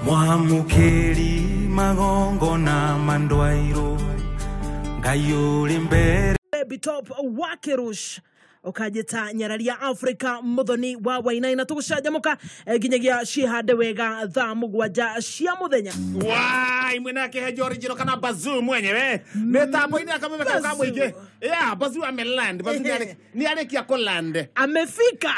Mwamukeri magongo na mandwairo Ngayuri mbere Bitop Wakerush Okajeta nyararia Afrika muthoni wa wainaina tugucanjamuka ginyagia cihande wega thaa mugwanja cia muthenya Wai mwina kehe original kana Bazoo mwenyewe metambo ini akamemeka kama mwingi Bazoo ameland Bazoo ni alekia ko land amefika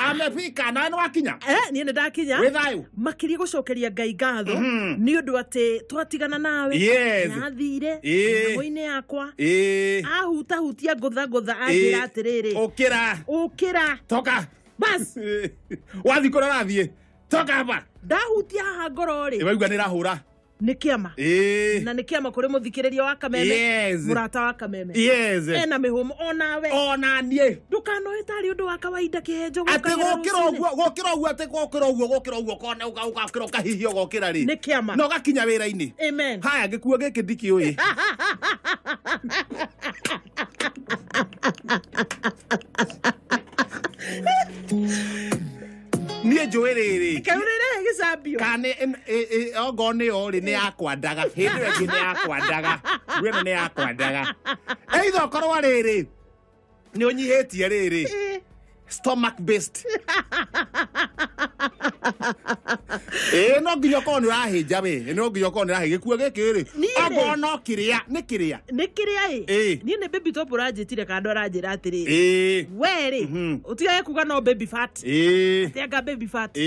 na wakinya ni ndakinya withayo makiria gucokeria ngai ngatho ni undu ati twatigana nawe nathire moine yakwa ahutahutia ngutha angira atiriri Ukira toka bas wathi kora rathie toka hapa ndahutia hangorori ibaigwa ni rahura ni kiama na ni kiama kuri muthikiriria wa kameme murata wa kameme ena mihumo ona nie ndukano itari undu wa kawaida kihenjo ati gokira uguo kone ugakira kahihio gokira ri ni kiama no gakinya wira-ini amen haya gikuo giki ndiki uyi Niye joerere kaurere gisambio kane ogone ori ni akwandaga hindi wengi ni akwandaga gweno ni akwandaga eitho korwa riri ni unyihetie riri stomach based no nginya ko ni rahinja we no nginya ko ni rahinja gikuo gikiri ogono kiria ni kiria ni ne baby top rajitire kando rajira atiri weri utigaye kuga no baby fat atianga baby fat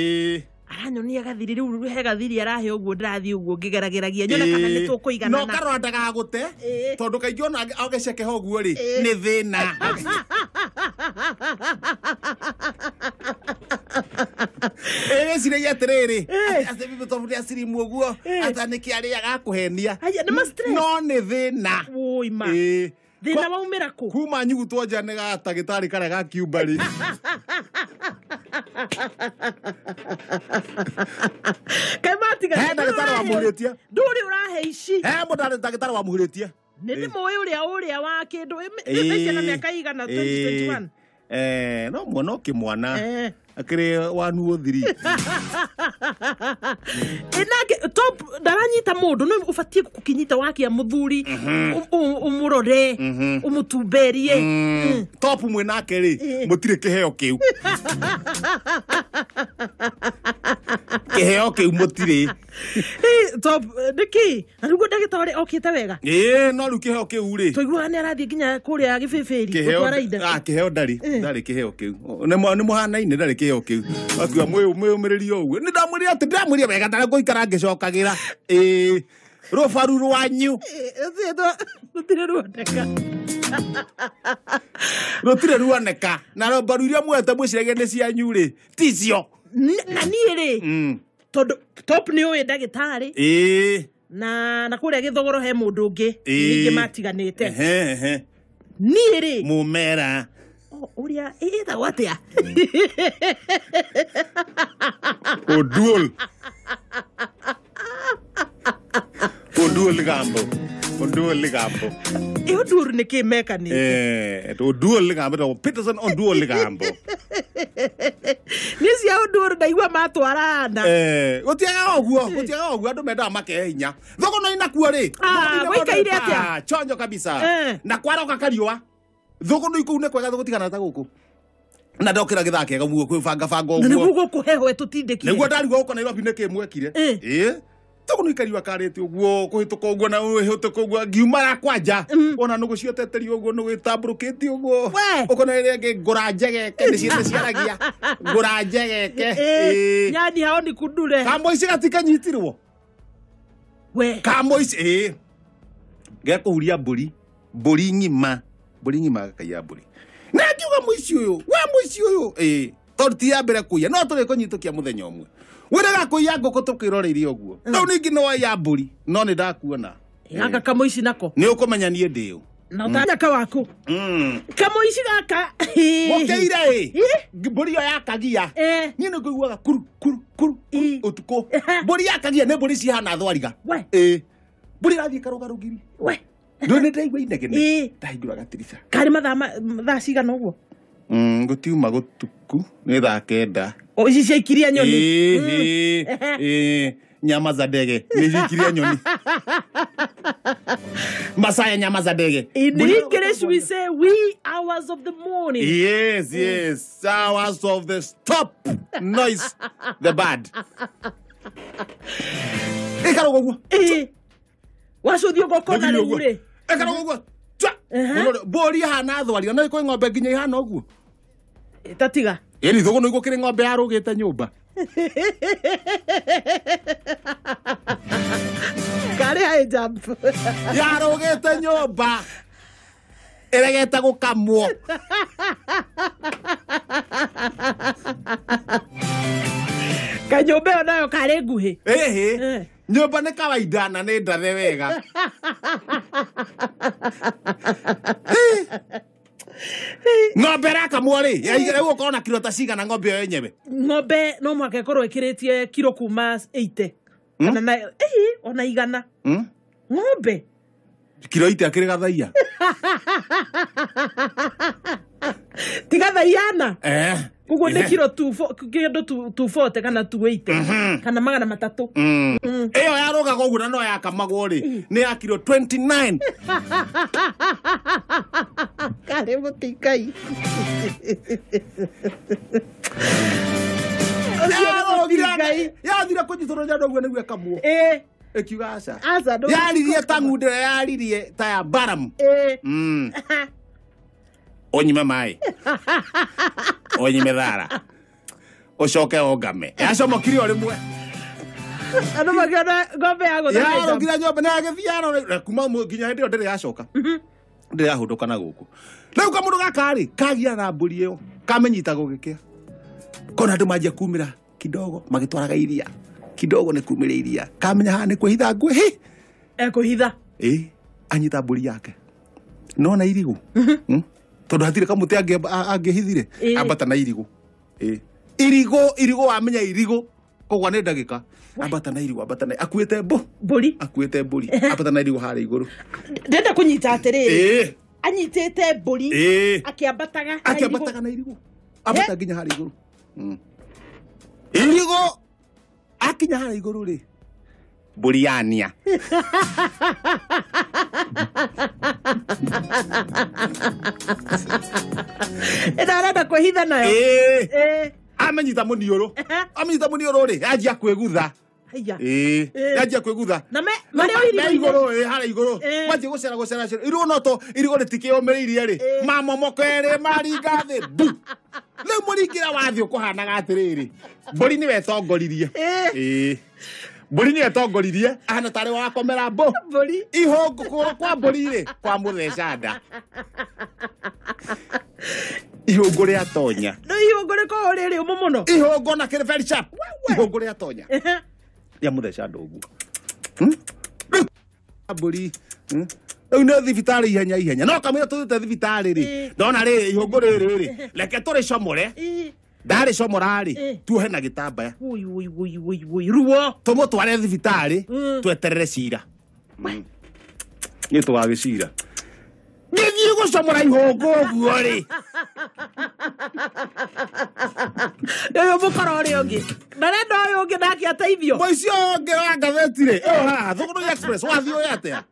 aranyonia gathiri riu he gathiri arahe uguo ndathi uguo ngigerageragia nyone kana ni tukuigana no karondaga gute tondu kaingĩ ona ageceke ho guo ri ni thina sire yeterere ase bibi tofuria sirimu uguo ataniki ari agakuhenia no ni thina uima thina waumira ku kuma nyugu twoja ne gatagitari kare ga kiubari Kematiga he ndagitari wa muhuritia nduri urahe ici he mudari ndagitari wa muhuritia nindi moyo uria wa kindu imeisha na miaka igana 2021 no mwana kimwana akire wanu thiri inake top daranyita mundu no ufatie kukinyita wakia muthuri umurore umutumberie top mwe nake ri mutire kiheo kiu kiheo kiu mutire top diki arugo ndagitore okite wega no ru kiheo kiu ri toigua ni arathie ginya kuria gibibiri gutwara inda kiheo ndari kiheo kiu ni muhana-ine ndari kiheo kiu akua mwiyumiririo uguo ni ndamwiri ati ndamwiri wega tara guikara ngicokagira rufaru rwanyu rutire ruoneka na rubaru iria mwete mwiciragia ni cianyu ri ticio na nie ri tondu top ni uyu ndagitari na kuria githogoro he mundu ungi ningi matiganite nie ri mumera uria ida watia oduol gambo odur ni kimeka ni oduol gambo to Peterson oduol gambo nisi odur ndaigua matwarana gutiaga oguo andu menda make hinya thogo no inakuo ri waikaire atia chonjo kabisa na kwaroka kariwa thogo no ikune kwega gutigana ta guku na ndokira githake ga mugo kwibanga banga uguo niguo kuheho tutindikire niguo ndarigo uko Nairobi niki mwekire thogo no ikariwa karete uguo kuhituka uguo na uhituka uguo ngiumara kwanja ona nugu cioteteri uguo no gwitamburukiti uguo uko na rege ngura njegeke ni ciete ciaragia ngura njegeke nyani hao ni kundure kamoici gatikanyitirwo we kamoici gekuhuria mburi ngima gakaiya mburi na ngiuga muici uyu tondu ti ya mbere kuiya no turi kunyitukia muthenya umwe wira kuiya nguku tukiroreirie uguo no ningi no ya mburi no ni ndakuona anga kamoici nako ni ukumenya nie ndiu na utanya ka waku kamoici gaka mukeire mburi yo yakagia ni no kuiguaga kuru utuko mburi yakagia ne mburi cihana thwariga mburi rathie karugarugiri ndone ndaigua inegene ndaigua gatirica kari mathaa cigana uguo ngutiuma gutuku ni thaa kenda o ici ciaikiria nyoni nyama za ndege nilikiria nyoni Masaya nyama za ndege. In English we say wee hours of the morning. Yes, hours of the stop noise the bad. Ekarogo. Wacuthio gokona riu ri. Ekarogo. Bori hana thwari na iko ng'ombe nginya ihana uguo. Tatiga. Eni thogo no igukire ng'ombe yarugite nyumba. Kare hai jump. Yarugite nyumba. Eregeta gukamwo. Kanyombe onayo kare nguhi. Nyumba nĩ kawaida na nĩ ndathe wega. Ng'ombe rakamwo rĩ yaigire gukorwo na kilo ta cigana ng'ombe ĩyo yenyewe. Ng'ombe no mwaka ĩkorwo ĩkĩrĩtie kilo kuma 80 kana na ona igana. Ng'ombe kilo 80 akĩrĩ gathaia. Tiga thaiana. Kuguo nĩ kilo 240 kana 280 kana magana matatu. Ĩyo yarugaga ũguo na no yakamagwo rĩ nĩ ya kilo 29. Kare mũtikai. Yathire kũnyitũrwo nja ndoguo nĩguo ĩkamwo. Ĩkiuga aca. Yaririe ta ng'undu ĩrĩa yaririe ta ya Balaam. Onyime maĩ. Onyime thara. Ucoke ongame. Yacomokire o rimwe. Andu makiona ng'ombe ya gũthaka. Yarugire nyũmba na agĩthiana kuma nginya hĩndĩ ĩyo ndĩrĩ yacoka. Ndĩrĩ yahũndũka na gũkũ. Rĩu kamũndũ gaka rĩ kagia na mbũri ĩyo kamenyita gũgĩkĩa. Kona andũ manjia kumĩra kidogo magĩtwaraga iria. Kidogo nĩ kumĩra iria. Kamenya haha nĩ kwĩhitha ngwĩ. Ekũhitha. Anyita mbũri yake. Nona irigu. Tondu hatire kamuti angĩhithire ambata na irigu. Irigu amenya irigu kogwa nĩ ndagĩka ambata na irigu ambata na akuĩte mbũri ambata na irigu harĩa igũrũ. Ndenda kũnyita atĩrĩrĩ. Anyitĩte mbũri akĩambataga na irigu ambata nginya harĩa igũrũ. Irigu akinya harĩa igũrũ rĩ mbũri yania. Arenda kwĩhitha nayo. Amenyita mũniũrũ. Amenyita mũniũrũ rĩ yanjia kwĩgutha. Yanjia kwĩgutha. Na igũrũ harĩa igũrũ. Wanjia gũcera. Irigu no to irigu rĩtikĩũmĩrĩirie rĩ. Mamomoko erĩ maringa thĩ bu. Rĩu mũringĩra wathi ũkũhanaga atĩrĩrĩ. Mbũri nĩwe tongoririe. Mbũri nĩwe tongoririe. Ahana tarĩ wa komera mbũri. Ihũngũ kwa mbũri rĩ kwa mũtheca nda. Ihũngũ rĩa tonya. No ihũngũ rĩkoragwo rĩrĩ ũmũ mũno. Ihũngũ na kĩrĩ very sharp. Ihũngũ rĩa tonya. Ya mũtheca nda ũguo. Mbũri. Rĩu nĩ thibitarĩ ihenya. No kamũira tũthĩte thibitarĩ rĩ. Ndona rĩ ihũngũ rĩrĩ rĩ. Reke tũrĩcomore. Ndarĩ comora rĩ tuohe na gĩtambaya. Ruo. Tũmũtware thibitarĩ tweterere cira. Nĩ tũgagĩcira. Gĩthiĩ gũcomora ihũngũ ũguo rĩ. Ũyũ mũkora ũrĩa ũngĩ. Ndarenda ũyũ ũngĩ nake ateithio. Mũici ũyũ ũngĩ wa ngathĩti rĩ. Haha Thũgũrũ Express wathiĩ ũyũ atĩa.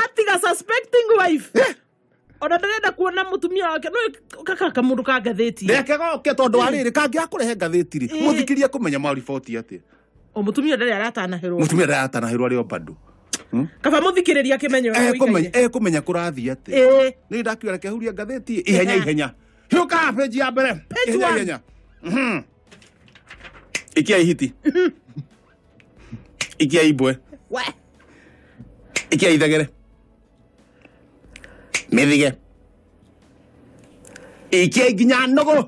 Atiga suspecting wife. Ona ndarenda kuona mutumia wake no kaka mundu ka ngathĩti. Reke goke tondu wa rĩrĩ kangĩakũrehe ngathĩti rĩ. Mũthikirie kũmenya mariboti atĩa. O mutumia ndarĩ aratanahĩrwo. Mutumia ndarĩ aratanahĩrwo arĩ o bado. Kaba muthikĩrĩria kĩmenyo kũmenya kũrathiĩ atĩa. Nĩ ndakiuga reke huria ngathĩti ihenya. Hiũka page ya mbere. Ihenya. Ikia ihiti. Ikia ibwe. Ikia ithegere. Mĩthige. Ikia nginya nũgũ.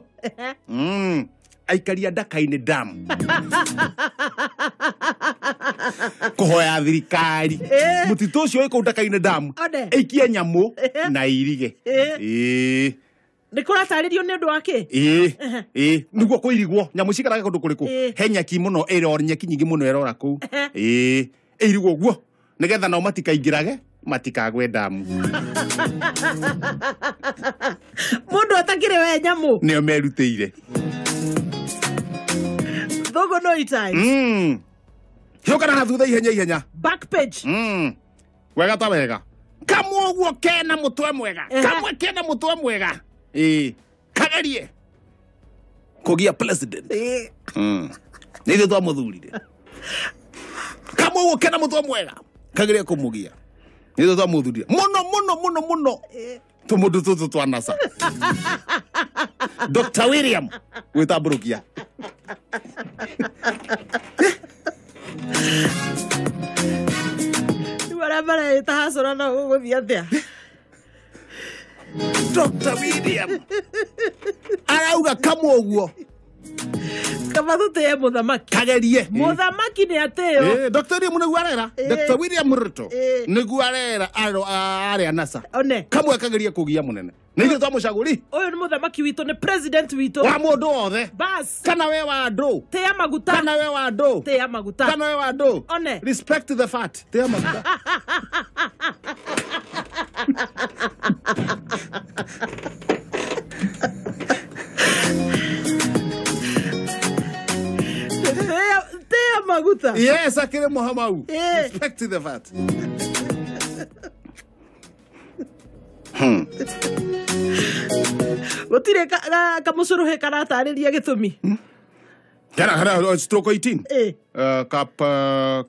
Aikaria ndaka-inĩ dam. Kũhoya thirikari. Mũtitũ ũcio wĩ kũu ndaka-inĩ dam. Ikia nyamũ na irige. Nĩ kũratarĩrio nĩ ũndũ wa kĩ? Nĩguo kũirigwo nyamũ cikaraga kũndũ kũrĩkũ. He nyeki mũno nyeki nyingĩ mũno ĩrora kũu. Ĩirigwo ũguo nĩgetha nao matikaingĩrage matikagwe damu mundu atakire we nyamu nio merutĩire thogo no itai hiũkana na thutha ihenya back page wega ta wega kamwe ũguo kena mũtwe mwega kamwe kena mũtwe mwega kagerie kũgia president nĩ ithuĩ twamũthurire kamwe ũguo kena mũtwe mwega kagerie kũmũgia nĩ ithuĩ twamũthurire mũno tũmũndũ tũtũ twanasa Dr. William gwĩtambũrũkia barabara itahacũra no gũgũthiĩ atĩa Dr. William arauga kamwe ũguo kaba tũtĩe mũthamaki kagerie mũthamaki nĩ atĩo Dr. William nĩguo arera Dr. William Ruto nĩguo arera arĩa nasa one kamwe kagerie kũgia mũnene nĩ ithuĩ twamũcagũri ũyũ nĩ mũthamaki witũ nĩ president witũ wa mũndũ wothe bas kana we wa andũ tĩa maguta kana we wa andũ tĩa maguta kana we wa andũ one respect the fat tĩa maguta tĩa maguta yes akĩrĩ mũhamau respect the fat gũtirĩ kamũcũrũhĩ karatarĩria gĩtũmi kana stroke 18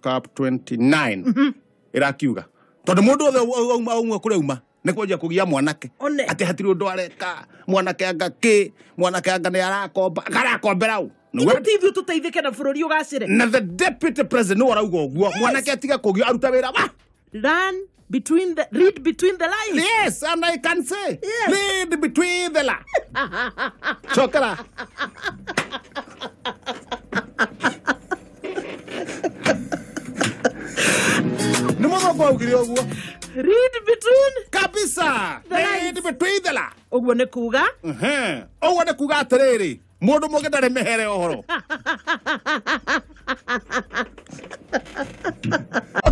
cap 29 ĩrakiuga tondũ mũndũ othe auma kũrĩa uma nĩ kwanjia kũgia mwanake atĩ hatirĩ ũndũ areka mwanake anga nĩ arakombera u ithuĩ tũteithĩke na bũrũri ũgacĩre na the deputy president nĩ warauga ũguo mwanake atiga kũgio aruta wĩra read between the lines. Yes, and I can say, yes. Read between the lines. Chokera. Read between kabisa. Read between the lines. Ogwo ne kuga? Ogwo ne kuga atiriri. Mundu mungi ndari mehere ohoro.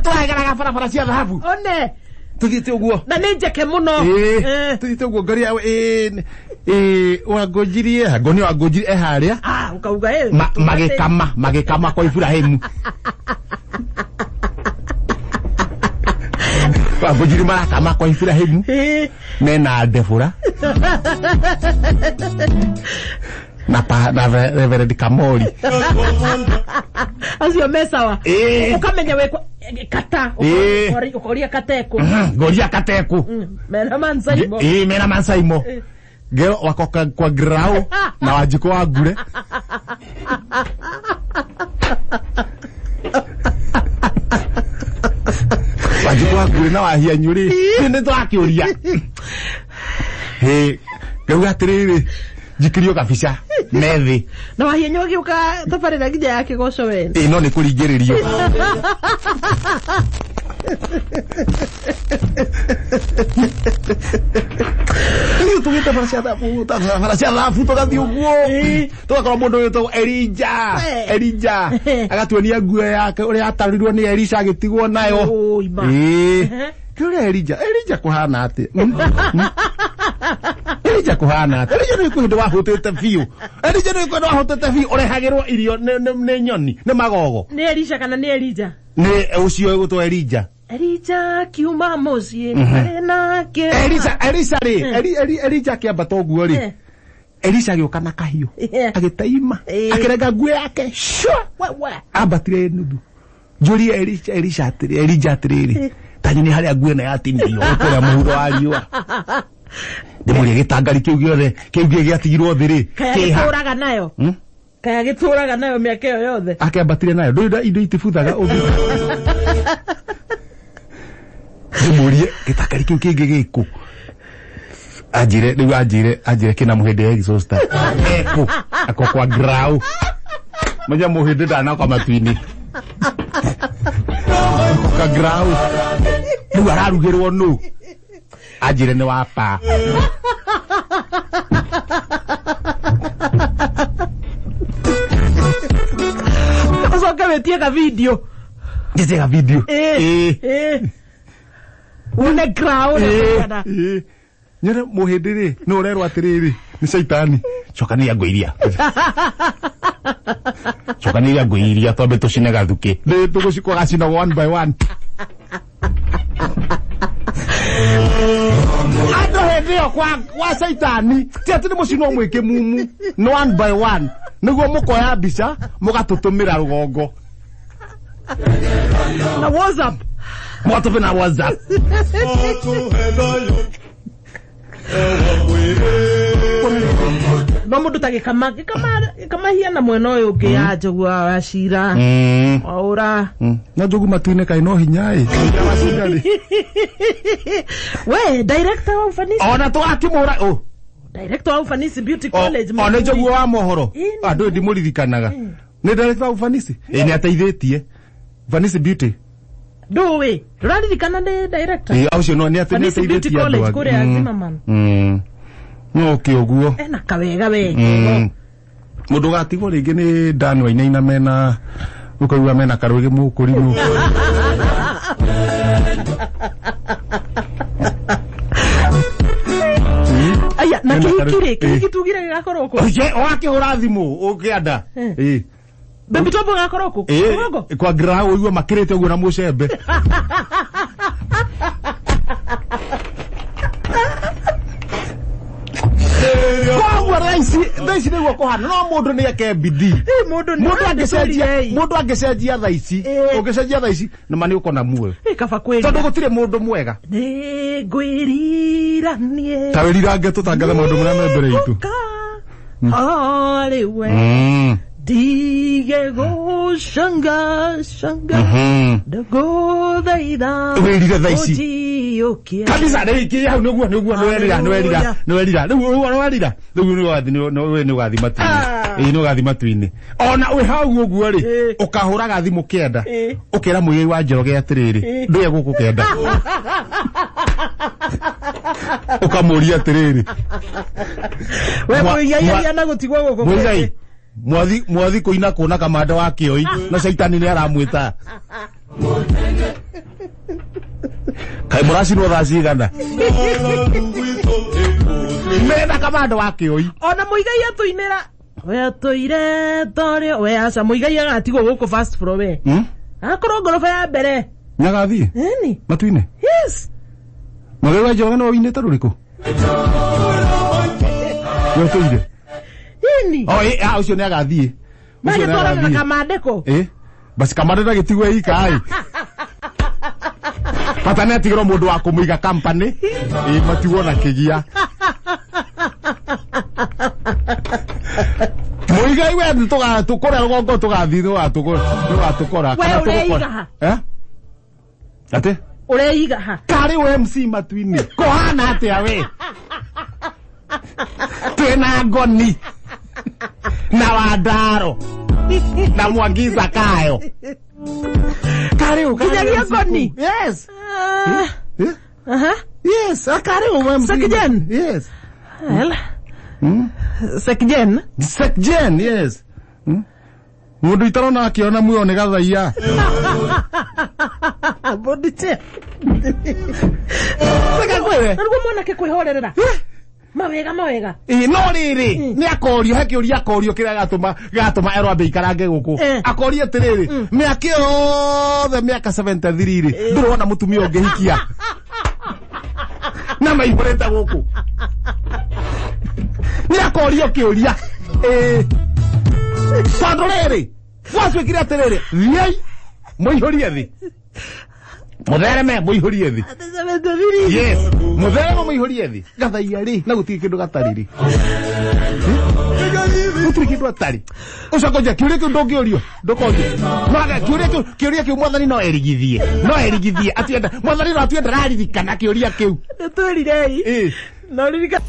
Twageraga barabara cia dhahabu. One. Tuthite uguo. Na nĩ njeke mũno. Tuthite uguo ngari wangojirie ngoni wangojirie haria. Ukauga magikama kwa Ibrahimu. Wangojirie marakama kwa Ibrahimu. Mena Debora. na Reverend Kamori acio mesawa ukamenya we kata ukoria kateku goria kateku mena mansaimo mena mansaimo gero wakoka kwa grau na wajiko wa gure wajiko wa gure na wahia nyuri nĩ twakiuria gero atiriri jikirio kabisa methi na wahienyo giuka tabarira nginya yake goco we no nĩ kũringĩrĩrio ni tugite farcia thabu tugathi uguo tugakorwo mundu witwo Elija agatuonia nguo yake uria atarirwo ni Elisha agitigwo nayo kuria Elija kuhana ati Elija kuhana ati Elija ni kundu wahutete biu Elija ni kundu wahutete biu urehagirwo irio ni nyoni ni magogo ni Elisha kana ni Elija ni ucio gutwo Elija kiuma mucie nake Elija kiambata uguo ri Elisa agĩũka na kahiũ agĩtaima akĩrenga nguo yake ambatire nuthu njũrie Elija atĩrĩrĩ tanyi nĩ harĩa nguo ĩno yatinirio kũrĩa mũhuro wa riũa ndĩmũrie gĩtangari kĩu gĩothe kĩu gĩatigirwo thĩ rĩ kaya gĩtũraga nayo mĩaka ĩyo yothe akĩambatire nayo ndũĩ indo itibuthaga ndĩmũrie gĩtangari kĩu kĩngĩ gĩkũ ajire kina muhede exhauster eko ako kwa grau moja muhede dana kwa matwini kwa grau ndu ararugirwo nu ajire ni wapa Soka metia ka video ngeze ka video Une crown kana. Nyere muhindiri no urerwa atiriri ni shaitani. Chokania ngwiria. Chokania ngwiria twambe tucine gathuki. Ni tugucikwa gacina one by one. Ando hendio kwa shaitani. Ti ati ni mucino mwike mumu. No one by one. Niguo mukoya mbica mugatutumira rugongo. Na WhatsApp. Mwatope na WhatsApp. No mundu tagikama hiana mwena uyu ungi ya njogu wa cira ora na njogu matuine kai no hinyai we director wa ufanisi ona to akimura director wa ufanisi beauty college ona njogu wa mohoro andu ndi muririkanaga ni director wa ufanisi ni ateithitie ufanisi beauty Dowe, ruraririkana ni director. Aucio no ni ateithitie beauty college kure azima man. No kioguo. Na kawega we. Mundu gatigwo ringi ni Dan Wainaina mena ukauga mena karugi mukurimu. Aya, na kiki tugire gakorwo ko. Oje, wakihura thimu ukianda. Baby tobo gakorwo ko. Kwa grau uigwa makirite uguo na mucembe. Kwa raisi niguo kuhana no mundu ni ake bidii mundu angecenjia thaici ungecenjia thaici na mani ukona muoyo kaba kweli tondu gutire mundu mwega ni ngwiriranie tawirirange tutangathe maundu maria me mbere itu ariwe dige shanga dago daida wirire thaici kabisa riki hau niguo no werira ni wathi matuini ni wathi matuini ona we hau uguo ri ukahuraga thimu kienda ukira muigi wa Njoroge atiriri nduye guku kienda ukamuria atiriri we muigai na gutigwo guku muigai mwathi kuina kuona kamanda wa kioi na shaitani ni aramwita kai murasi no thacigana mena kamanda wa kioi ona muigai atuinira we atuire torio we aca muigai agatigwo guku fast floor we akorwo ngorofa ya mbere nyagathi ni matuine yes muigai wa Njoroge no winite ruriku yo tuire ini ucio ni agathie mage tora na kamandeko basi kamande na gitigwe ikai patane atigiro mundu wa kumuiga company matiwo na kigia muiga iwe tukora rugongo tugathi tukora kana tukora ate ureiga ha kari we MC matuini kohana atia we tena ngoni na Wandaro na Mwangiza kayo kari ukaja ngoni yes yes akari umwe Sekjen yes well Sekjen yes mundu itarona akiona muyo ni gathaia bodite saka kwewe ndugu mwana ke kwihorerera mawega no riri ni akorio hakiuria akorio kira gatuma ero ambe ikarange guku akorio tiriri miaka yothe miaka 73 ndurona mutumia ungehikia na maihoreta guku ni akorio kiuria tondu riri wacwikire atiriri thiai muihurie thi muthereme muihurie thi yes muthereme muihurie thi gathaia ri na gutiri kindu gatariri gutiri kindu atari ucokoja kiuria kiu ndungiorio ndukorio maga kiuria kiu mwathani no erigithie atienda mwathani no atienda raririkana kiuria kiu twirire no ririka